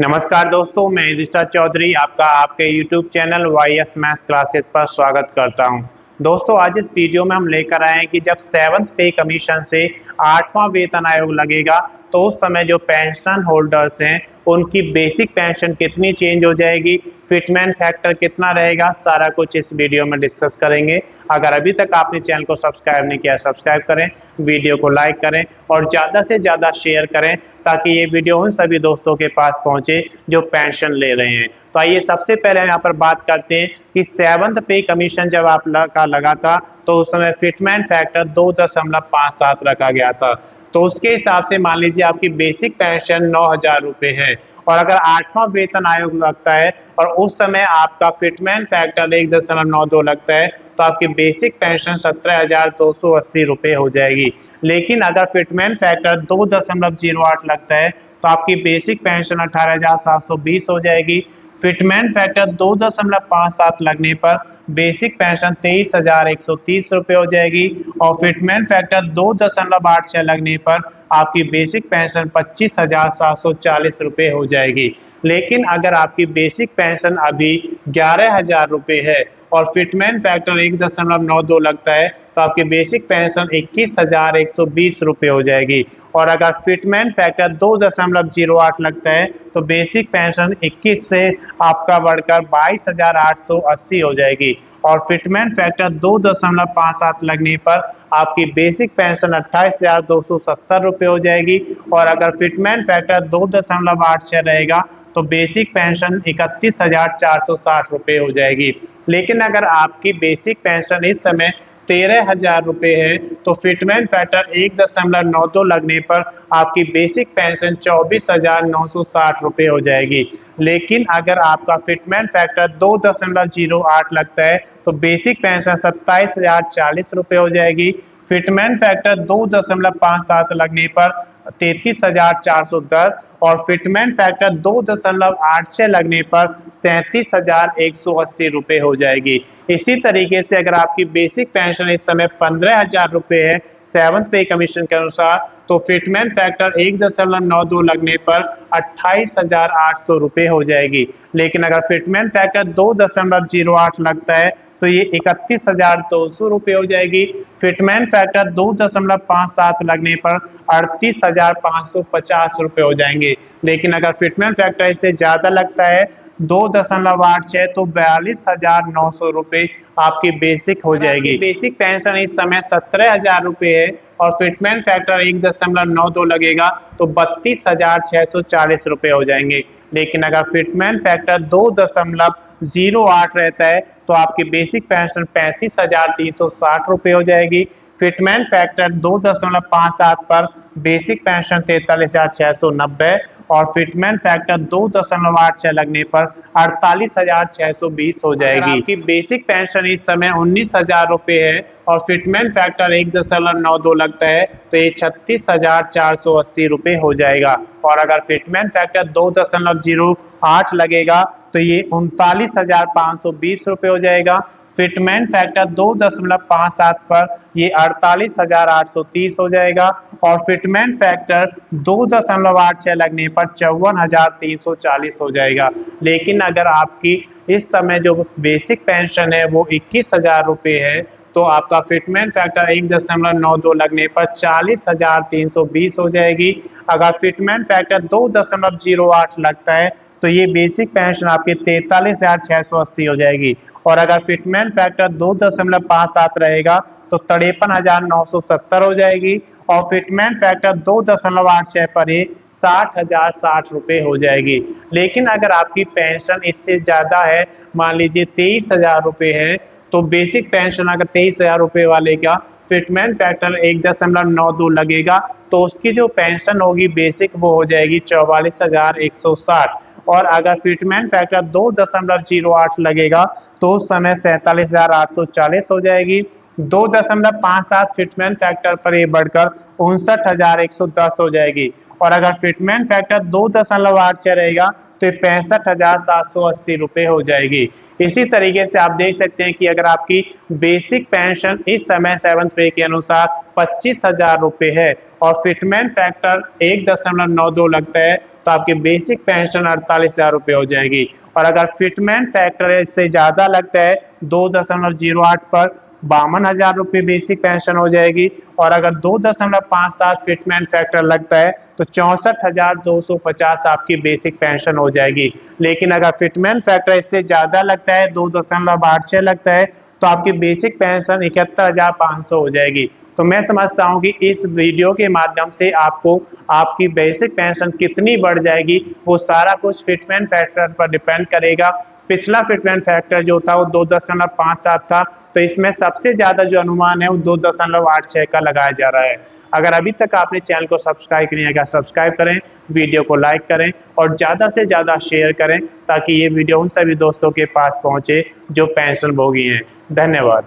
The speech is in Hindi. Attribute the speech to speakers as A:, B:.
A: नमस्कार दोस्तों, मैं युधिष्ठिर चौधरी आपका आपके YouTube channel YS maths classes पर स्वागत करता हूं। दोस्तों, आज इस वीडियो में हम लेकर आए हैं कि जब 7th पे कमीशन से 8वां वेतन आयोग लगेगा तो उस समय जो पेंशन होल्डर्स हैं उनकी बेसिक पेंशन कितनी चेंज हो जाएगी, फिटमेंट फैक्टर कितना रहेगा, सारा कुछ इस वीडियो में डिस्कस करेंगे। अगर अभी तक आपने चैनल को सब्सक्राइब नहीं किया, सब्सक्राइब करें, वीडियो को लाइक करें और ज़्यादा से ज़्यादा शेयर करें ताकि ये वीडियो उन सभी दोस्तों के पास पहुंचे जो पेंशन ले रहे हैं। तो आइए सबसे पहले यहाँ पर बात करते हैं कि 7th पे कमीशन जब का लगा था तो उस समय फिटमेंट फैक्टर 2.57 रखा गया था। तो उसके हिसाब से मान लीजिए आपकी बेसिक पेंशन 9,000 रुपये है और अगर 8वां वेतन आयोग लगता है और उस समय आपका फिटमेंट फैक्टर 1.92 लगता है तो आपकी बेसिक पेंशन 17,280 रुपये हो जाएगी। लेकिन अगर फिटमेंट फैक्टर 2.08 लगता है तो आपकी बेसिक पेंशन 18,720 हो जाएगी। फिटमेंट फैक्टर 2.57 लगने पर बेसिक पेंशन 23,130 रुपये हो जाएगी और फिटमेंट फैक्टर 2.86 लगने पर आपकी बेसिक पेंशन 25,740 रुपये हो जाएगी। लेकिन अगर आपकी बेसिक पेंशन अभी 11,000 रुपये है और फिटमेंट फैक्टर 1.92 लगता है तो आपकी बेसिक पेंशन 21,120 रुपये हो जाएगी और अगर फिटमेंट फैक्टर 2.08 लगता है तो बेसिक पेंशन 21 से आपका बढ़कर 22,880 हो जाएगी और फिटमेंट फैक्टर 2.57 लगने पर आपकी बेसिक पेंशन 28,270 रुपये हो जाएगी और अगर फिटमेंट फैक्टर 2.86 रहेगा तो बेसिक पेंशन 31,460 रुपये हो जाएगी। लेकिन अगर आपकी बेसिक पेंशन इस समय 13,000 रुपये है तो फिटमेंट फैक्टर 1.92 लगने पर आपकी बेसिक पेंशन 24,960 रुपये हो जाएगी। लेकिन अगर आपका फिटमेंट फैक्टर 2.08 लगता है तो बेसिक पेंशन 27,040 रुपये हो जाएगी। फिटमेंट फैक्टर 2.57 लगने पर 33,410 और फिटमेंट फैक्टर 2.86 लगने पर 37,180 रुपये हो जाएगी। इसी तरीके से अगर आपकी बेसिक पेंशन इस समय 15,000 रुपये है 7th पे कमीशन के अनुसार तो फिटमेंट फैक्टर 1.92 लगने पर 28,800 रुपये हो जाएगी। लेकिन अगर फिटमेंट फैक्टर 2.08 लगता है तो ये 31,200 रुपये हो जाएगी। फिटमेंट फैक्टर 2.57 लगने पर 38,550 रुपये हो जाएंगे। लेकिन अगर फिटमेंट फैक्टर इससे ज़्यादा लगता है 2.86 तो 42,900 रुपये आपकी बेसिक हो जाएगी। बेसिक पेंशन इस समय 17,000 रुपये है और फिटमेंट फैक्टर 1.92 लगेगा तो 32,640 रुपये हो जाएंगे। लेकिन अगर फिटमेंट फैक्टर 2.08 रहता है तो आपकी बेसिक पेंशन 35,360 रुपये हो जाएगी। फिटमेंट फैक्टर 2.57 पर बेसिक पेंशन 43,690 और फिटमेंट फैक्टर 2.86 लगने पर 48,620 हो जाएगी। आपकी बेसिक पेंशन इस समय 19,000 रुपये है और फिटमेंट फैक्टर 1.92 लगता है तो ये 36,480 रुपये हो जाएगा और अगर फिटमेंट फैक्टर 2.08 लगेगा तो ये 39,520 रुपये हो जाएगा। फिटमेंट फैक्टर 2.57 पर ये 48,830 हो जाएगा और फिटमेंट फैक्टर 2.86 लगने पर 54,340 हो जाएगा। लेकिन अगर आपकी इस समय जो बेसिक पेंशन है वो 21,000 रुपये है तो आपका फिटमेंट फैक्टर 1.92 लगने पर 40,320 हो जाएगी। अगर फिटमेंट फैक्टर 2.08 लगता है तो ये बेसिक पेंशन आपकी 43,680 हो जाएगी और अगर फिटमेंट फैक्टर 2.57 रहेगा तो 53,970 हो जाएगी और फिटमेंट फैक्टर 2.86 पर ही 60,060 रुपये हो जाएगी। लेकिन अगर आपकी पेंशन इससे ज़्यादा है, मान लीजिए 23,000 रुपये है तो बेसिक पेंशन अगर 23,000 रुपये वाले का फिटमेंट फैक्टर 1.92 लगेगा तो उसकी जो पेंशन होगी बेसिक वो हो जाएगी 44,160 और अगर फिटमेंट फैक्टर 2.08 लगेगा तो उस समय 47,840 हो जाएगी। 2.57 फिटमेंट फैक्टर पर ये बढ़कर 59,110 हो जाएगी और अगर फिटमेंट फैक्टर 2.8 रहेगा तो ये 65,780 रुपये हो जाएगी। इसी तरीके से आप देख सकते हैं कि अगर आपकी बेसिक पेंशन इस समय 7th पे के अनुसार 25,000 रुपये है और फिटमेंट फैक्टर 1.92 लगता है तो आपकी बेसिक पेंशन 48,000 रुपये हो जाएगी। और अगर फिटमेंट फैक्टर इससे ज़्यादा लगता है 2.08 पर 52,000 रुपये बेसिक पेंशन हो जाएगी। और अगर 2.57 फिटमेंट फैक्टर लगता है तो 64,250 आपकी बेसिक पेंशन हो जाएगी। लेकिन अगर फिटमेंट फैक्टर इससे ज़्यादा लगता है 2.86 लगता है तो आपकी बेसिक पेंशन 71,500 हो जाएगी। तो मैं समझता हूँ कि इस वीडियो के माध्यम से आपको आपकी बेसिक पेंशन कितनी बढ़ जाएगी वो सारा कुछ फिटमेंट फैक्टर पर डिपेंड करेगा। पिछला फिटमेंट फैक्टर जो था वो 2.57 था, तो इसमें सबसे ज्यादा जो अनुमान है वो 2.86 का लगाया जा रहा है। अगर अभी तक आपने चैनल को सब्सक्राइब नहीं किया, सब्सक्राइब करें, वीडियो को लाइक करें और ज़्यादा से ज़्यादा शेयर करें ताकि ये वीडियो उन सभी दोस्तों के पास पहुंचे जो पेंशन भोगी हैं। धन्यवाद।